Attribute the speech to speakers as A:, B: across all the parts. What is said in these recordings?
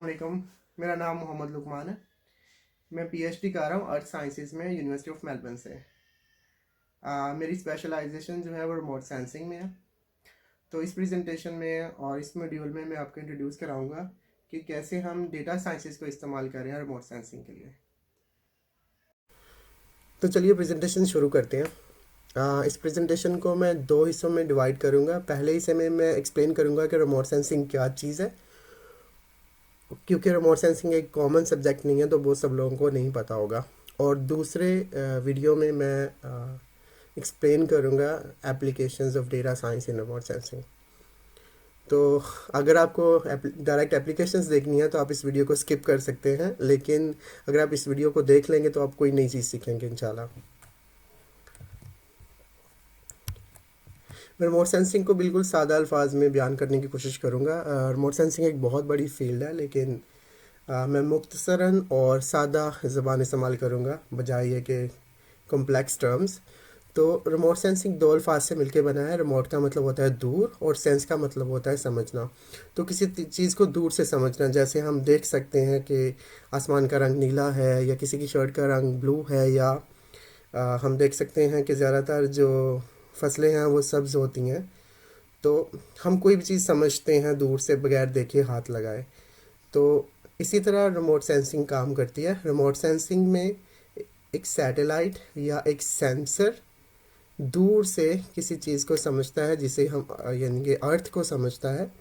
A: वालेकुम। मेरा नाम मोहम्मद लुकमान है। मैं पीएचडी कर रहा हूँ अर्थ साइंसेज में यूनिवर्सिटी ऑफ मेलबर्न से। मेरी स्पेशलाइजेशन जो है वो रिमोट सेंसिंग में है। तो इस प्रेजेंटेशन में और इस मॉड्यूल में मैं आपको इंट्रोड्यूस कराऊंगा कि कैसे हम डेटा साइंसेज को इस्तेमाल करें रिमोट सेंसिंग के लिए। तो चलिए प्रेजेंटेशन शुरू करते हैं। इस प्रेजेंटेशन को मैं दो हिस्सों में डिवाइड करूंगा। पहले हिस्से में मैं एक्सप्लेन करूंगा कि रिमोट सेंसिंग क्या चीज़ है, क्योंकि रिमोट सेंसिंग एक कॉमन सब्जेक्ट नहीं है तो वो सब लोगों को नहीं पता होगा। और दूसरे वीडियो में मैं एक्सप्लेन करूँगा applications of data science in remote sensing. तो अगर आपको डायरेक्ट एप्लीकेशंस देखनी है तो आप इस वीडियो को स्किप कर सकते हैं, लेकिन अगर आप इस वीडियो को देख लेंगे तो आप कोई नई चीज़ सीखेंगे इंशाल्लाह। मैं रिमोट सेंसिंग को बिल्कुल सादा अल्फाज में बयान करने की कोशिश करूँगा। रिमोट सेंसिंग एक बहुत बड़ी फील्ड है, लेकिन मैं मुख्तसरन और सादा ज़बान इस्तेमाल करूँगा बजाय ये कि कॉम्प्लेक्स टर्म्स। तो रिमोट सेंसिंग दो अल्फाज से मिलके बना है। रिमोट का मतलब होता है दूर और सेंस का मतलब होता है समझना। तो किसी चीज़ को दूर से समझना, जैसे हम देख सकते हैं कि आसमान का रंग नीला है या किसी की शर्ट का रंग ब्लू है, या हम देख सकते हैं कि ज़्यादातर जो फसलें हैं वो सब्ज़ होती हैं। तो हम कोई भी चीज़ समझते हैं दूर से बगैर देखे हाथ लगाए। तो इसी तरह रिमोट सेंसिंग काम करती है। रिमोट सेंसिंग में एक सैटेलाइट या एक सेंसर दूर से किसी चीज़ को समझता है, जिसे हम यानी कि अर्थ को समझता है।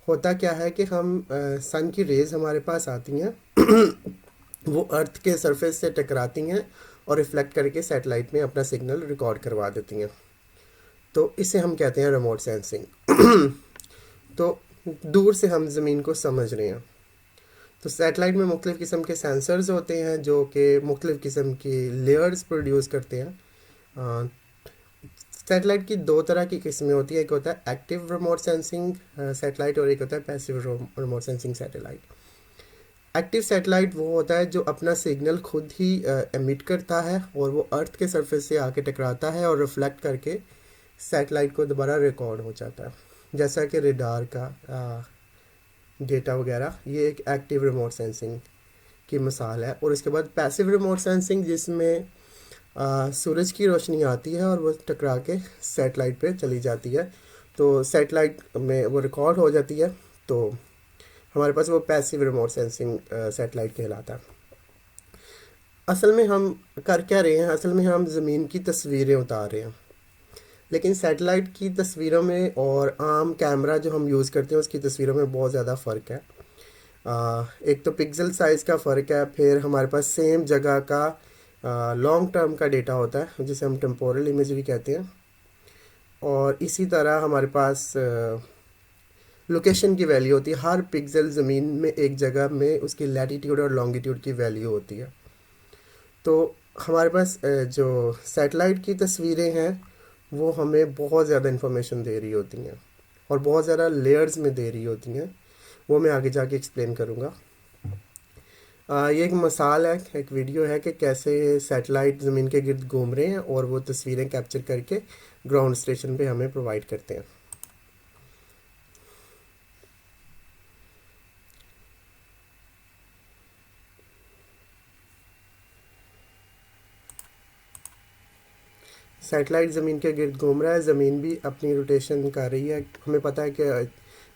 A: होता क्या है कि हम सन की रेज़ हमारे पास आती हैं वो अर्थ के सरफेस से टकराती हैं और रिफ्लेक्ट करके सैटेलाइट में अपना सिग्नल रिकॉर्ड करवा देती हैं। तो इसे हम कहते हैं रिमोट सेंसिंग। तो दूर से हम ज़मीन को समझ रहे हैं। तो सैटेलाइट में मुख्तलिफ़ किस्म के सेंसर्स होते हैं जो कि मुख्तलिफ़ किस्म की लेयर्स प्रोड्यूस करते हैं। सैटेलाइट की दो तरह की किस्में होती है, एक होता है एक्टिव रिमोट सेंसिंग सैटेलाइट और एक होता है passive remote sensing satellite. Active satellite वो होता है जो अपना सिग्नल खुद ही एमिट करता है और वो अर्थ के सरफेस से आके टकराता है और रिफ्लेक्ट करके सैटेलाइट को दोबारा रिकॉर्ड हो जाता है, जैसा कि रेडार का डेटा वगैरह। ये एक एक्टिव रिमोट सेंसिंग की मिसाल है। और इसके बाद पैसिव रिमोट सेंसिंग, जिसमें सूरज की रोशनी आती है और वो टकरा के सैटेलाइट पे चली जाती है, तो सैटेलाइट में वो रिकॉर्ड हो जाती है। तो हमारे पास वो पैसिव रिमोट सेंसिंग सैटेलाइट कहलाता है। असल में हम कर क्या रहे हैं? असल में हम ज़मीन की तस्वीरें उतार रहे हैं, लेकिन सैटेलाइट की तस्वीरों में और आम कैमरा जो हम यूज़ करते हैं उसकी तस्वीरों में बहुत ज़्यादा फ़र्क है। एक तो पिक्सल साइज़ का फ़र्क है, फिर हमारे पास सेम जगह का लॉन्ग टर्म का डेटा होता है जिसे हम टेम्पोरल इमेजरी कहते हैं। और इसी तरह हमारे पास लोकेशन की वैल्यू होती है। हर पिक्सल ज़मीन में एक जगह में उसकी लैटीट्यूड और लॉन्गिट्यूड की वैल्यू होती है। तो हमारे पास जो सैटेलाइट की तस्वीरें हैं वो हमें बहुत ज़्यादा इन्फॉर्मेशन दे रही होती हैं और बहुत ज़्यादा लेयर्स में दे रही होती हैं। वो मैं आगे जाके एक्सप्लेन करूँगा। ये एक मिसाल है, एक वीडियो है कि कैसे सैटेलाइट ज़मीन के गिर्द घूम रहे हैं और वो तस्वीरें कैप्चर करके ग्राउंड स्टेशन पे हमें प्रोवाइड करते हैं। सैटेलाइट ज़मीन के गिर्द घूम रहा है, ज़मीन भी अपनी रोटेशन कर रही है। हमें पता है कि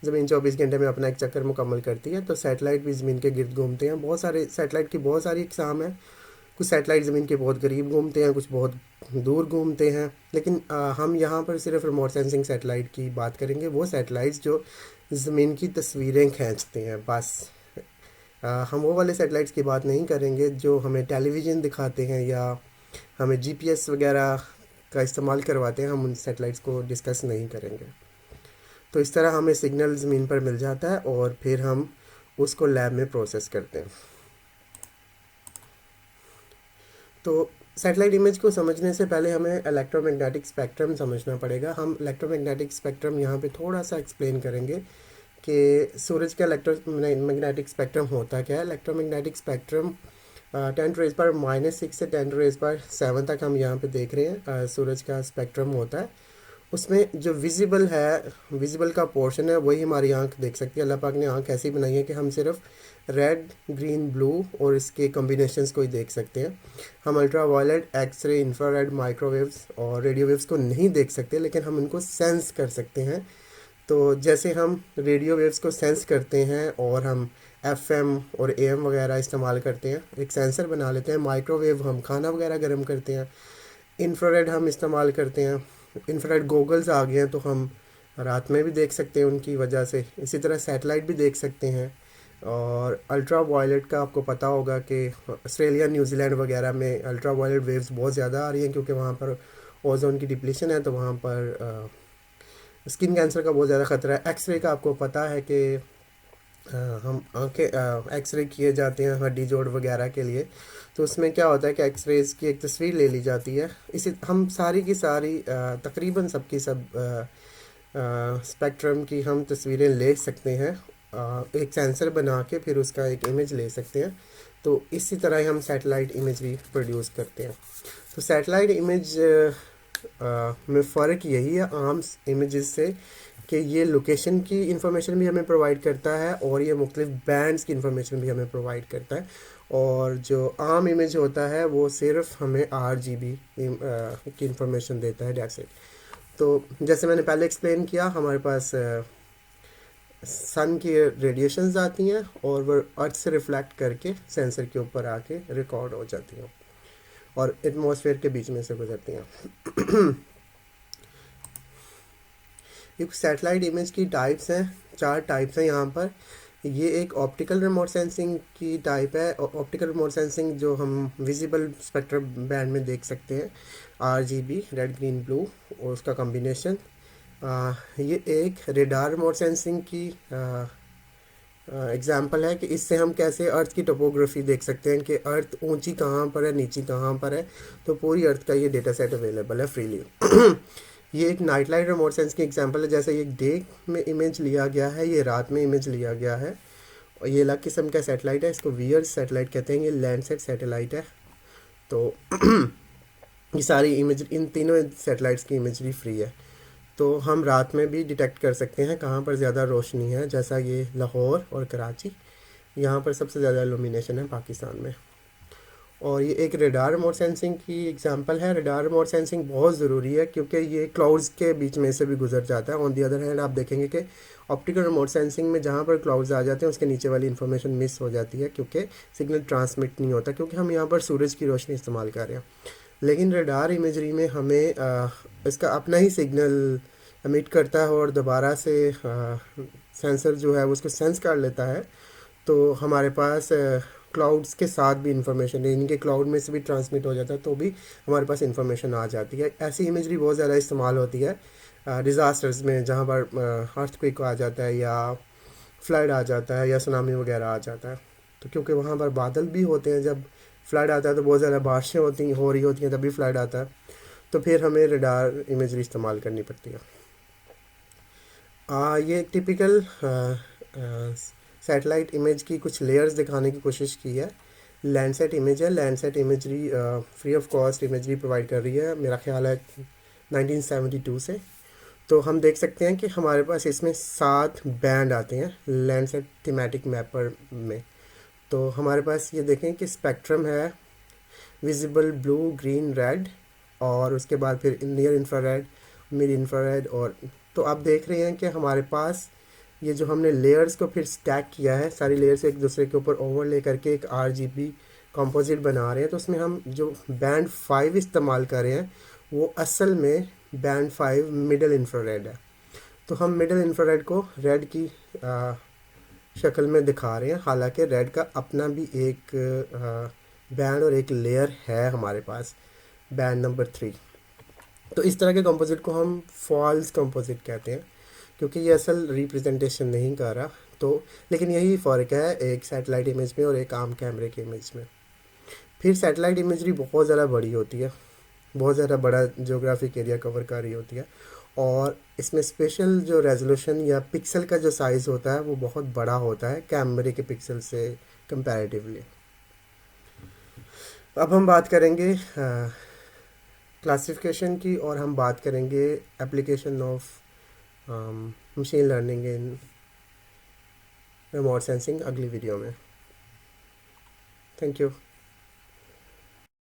A: ज़मीन 24 घंटे में अपना एक चक्कर मुकम्मल करती है, तो सैटेलाइट भी ज़मीन के गिर्द घूमते हैं। बहुत सारे सैटेलाइट की बहुत सारी इकसाम हैं। कुछ सैटेलाइट ज़मीन के बहुत करीब घूमते हैं, कुछ बहुत दूर घूमते हैं, लेकिन हम यहाँ पर सिर्फ रिमोट सेंसिंग सैटेलाइट की बात करेंगे। वो सैटेलाइट्स जो ज़मीन की तस्वीरें खींचते हैं बस। हम वो वाले सैटेलाइट्स की बात नहीं करेंगे जो हमें टेलीविज़न दिखाते हैं या हमें जीपीएस वगैरह का इस्तेमाल करवाते हैं। हम उन सैटेलाइट्स को डिस्कस नहीं करेंगे। तो इस तरह हमें सिग्नल ज़मीन पर मिल जाता है और फिर हम उसको लैब में प्रोसेस करते हैं। तो सैटेलाइट इमेज को समझने से पहले हमें इलेक्ट्रोमैग्नेटिक स्पेक्ट्रम समझना पड़ेगा। हम इलेक्ट्रोमैग्नेटिक स्पेक्ट्रम यहाँ पे थोड़ा सा एक्सप्लेन करेंगे कि सूरज का इलेक्ट्रोमैग्नेटिक स्पेक्ट्रम होता क्या है। इलेक्ट्रोमैग्नेटिक स्पेक्ट्रम 10⁻⁻⁶ से 10⁻⁷ तक हम यहाँ पे देख रहे हैं सूरज का स्पेक्ट्रम होता है। उसमें जो विजिबल है, विजिबल का पोर्शन है, वही हमारी आंख देख सकती है। अल्लाह पाक ने आंख ऐसी बनाई है कि हम सिर्फ रेड, ग्रीन, ब्लू और इसके कॉम्बिनेशंस को ही देख सकते हैं। हम ultra violet, x ray, infrared, microwaves और रेडियो वेव्स को नहीं देख सकते, लेकिन हम उनको सेंस कर सकते हैं। तो जैसे हम रेडियो वेव्स को सेंस करते हैं और हम एफएम और एएम वगैरह इस्तेमाल करते हैं, एक सेंसर बना लेते हैं। माइक्रोवेव हम खाना वगैरह गर्म करते हैं। इंफ्रारेड हम इस्तेमाल करते हैं, इंफ्रारेड गॉगल्स आ गए हैं तो हम रात में भी देख सकते हैं उनकी वजह से। इसी तरह सैटेलाइट भी देख सकते हैं। और अल्ट्रा वायलेट का आपको पता होगा कि ऑस्ट्रेलिया, न्यूजीलैंड वगैरह में अल्ट्रा वायलेट वेव्स बहुत ज़्यादा आ रही हैं, क्योंकि वहाँ पर ओजोन की डिप्लीशन है, तो वहाँ पर स्किन कैंसर का बहुत ज़्यादा ख़तरा है। एक्सरे का आपको पता है कि हम आंखें एक्सरे किए जाते हैं हड्डी जोड़ वगैरह के लिए, तो उसमें क्या होता है कि एक्सरेज की एक तस्वीर ले ली जाती है। इसी हम सारी की सारी तकरीबन सबकी सब स्पेक्ट्रम की हम तस्वीरें ले सकते हैं, एक सेंसर बना के फिर उसका एक इमेज ले सकते हैं। तो इसी तरह ही हम सैटेलाइट इमेजरी प्रोड्यूस करते हैं। तो सैटेलाइट इमेज में फ़र्क यही है आम इमेजेस से कि ये लोकेशन की इंफॉर्मेशन भी हमें प्रोवाइड करता है और ये मुख्तलिफ बैंड्स की इंफॉर्मेशन भी हमें प्रोवाइड करता है। और जो आम इमेज होता है वो सिर्फ हमें RGB की इंफॉर्मेशन देता है, दैट्स इट। तो जैसे मैंने पहले एक्सप्लेन किया, हमारे पास सन की रेडिएशंस आती हैं और वो अर्थ से रिफ्लेक्ट करके सेंसर के ऊपर आके रिकॉर्ड हो जाती हैं और एटमॉस्फेयर के बीच में से गुजरती हैं। एक सैटेलाइट इमेज की टाइप्स हैं, 4 टाइप्स हैं यहाँ पर। ये एक ऑप्टिकल रिमोट सेंसिंग की टाइप है। ऑप्टिकल रिमोट सेंसिंग जो हम विजिबल स्पेक्ट्रम बैंड में देख सकते हैं, RGB, रेड, ग्रीन, ब्लू और उसका कॉम्बिनेशन। ये एक रेडार रिमोट सेंसिंग की एग्जाम्पल है कि इससे हम कैसे अर्थ की टोपोग्राफी देख सकते हैं कि अर्थ ऊंची कहाँ पर है, नीची कहाँ पर है। तो पूरी अर्थ का ये डेटा सेट अवेलेबल है फ्रीली। ये एक नाइट लाइट रिमोट सेंस की एग्जांपल है। जैसे ये डे में इमेज लिया गया है, ये रात में इमेज लिया गया है। और ये अलग किस्म का सैटेलाइट है, इसको वियर्ड सैटेलाइट कहते हैं। ये लैंडसेट सैटेलाइट है। तो ये सारी इमेज, इन तीनों सैटेलाइट्स की इमेजरी फ्री है। तो हम रात में भी डिटेक्ट कर सकते हैं कहाँ पर ज़्यादा रोशनी है, जैसा ये लाहौर और कराची, यहाँ पर सबसे ज़्यादा इल्यूमिनेशन है पाकिस्तान में। और ये एक रेडार रिमोट सेंसिंग की एग्जांपल है। रेडार रिमोट सेंसिंग बहुत ज़रूरी है क्योंकि ये क्लाउड्स के बीच में से भी गुजर जाता है। ऑन दी अदर हैंड आप देखेंगे कि ऑप्टिकल रिमोट सेंसिंग में जहाँ पर क्लाउड्स आ जाते हैं उसके नीचे वाली इन्फॉर्मेशन मिस हो जाती है, क्योंकि सिग्नल ट्रांसमिट नहीं होता, क्योंकि हम यहाँ पर सूरज की रोशनी इस्तेमाल कर रहे हैं। लेकिन रेडार इमेजरी में हमें इसका अपना ही सिग्नल एमिट करता है और दोबारा से सेंसर जो है वो उसको सेंस कर लेता है। तो हमारे पास क्लाउड्स के साथ भी इंफॉर्मेशन है, इनके क्लाउड में से भी ट्रांसमिट हो जाता है, तो भी हमारे पास इंफॉर्मेशन आ जाती है। ऐसी इमेजरी बहुत ज़्यादा इस्तेमाल होती है डिज़ास्टर्स में, जहाँ पर अर्थक्वेक आ जाता है या फ्लड आ जाता है या सुनामी वगैरह आ जाता है। तो क्योंकि वहाँ पर बादल भी होते हैं, जब फ्लड आता है तो बहुत ज़्यादा बारिशें हो रही होती हैं, तभी फ्लड आता है, तो फिर हमें रडार इमेजरी इस्तेमाल करनी पड़ती है। ये एक टिपिकल सैटेलाइट इमेज की कुछ लेयर्स दिखाने की कोशिश की है। लैंडसेट इमेज है। Landsat imagery free of cost imagery provide कर रही है, मेरा ख्याल है 1972 से। तो हम देख सकते हैं कि हमारे पास इसमें 7 बैंड आते हैं लैंडसेट थीमेटिक मैपर में। तो हमारे पास ये देखें कि स्पेक्ट्रम है, विजिबल, ब्लू, ग्रीन, रेड, और उसके बाद फिर नियर इंफ्रारेड, मिड इंफ्रारेड। और तो आप देख रहे हैं कि हमारे पास ये जो हमने लेयर्स को फिर स्टैक किया है, सारी लेयर्स एक दूसरे के ऊपर ओवरले करके एक RGB कंपोजिट बना रहे हैं। तो उसमें हम जो बैंड 5 इस्तेमाल कर रहे हैं वो असल में बैंड 5 मिडल इंफ्रारेड है। तो हम मिडल इंफ्रारेड को रेड की शक्ल में दिखा रहे हैं, हालांकि रेड का अपना भी एक बैंड और एक लेयर है हमारे पास, बैंड नंबर 3। तो इस तरह के कंपोजिट को हम फॉल्स कंपोजिट कहते हैं, क्योंकि ये असल रिप्रेजेंटेशन नहीं कर रहा। तो लेकिन यही फ़र्क है एक सैटेलाइट इमेज में और एक आम कैमरे के इमेज में। फिर सैटेलाइट इमेजरी बहुत ज़्यादा बड़ी होती है, बहुत ज़्यादा बड़ा ज्योग्राफिक एरिया कवर कर रही होती है, और इसमें स्पेशल जो रेजोल्यूशन या पिक्सल का जो साइज़ होता है वो बहुत बड़ा होता है कैमरे के पिक्सल से कंपैरेटिवली। अब हम बात करेंगे क्लासिफिकेशन की, और हम बात करेंगे application of machine learning in remote sensing अगली वीडियो में। Thank you.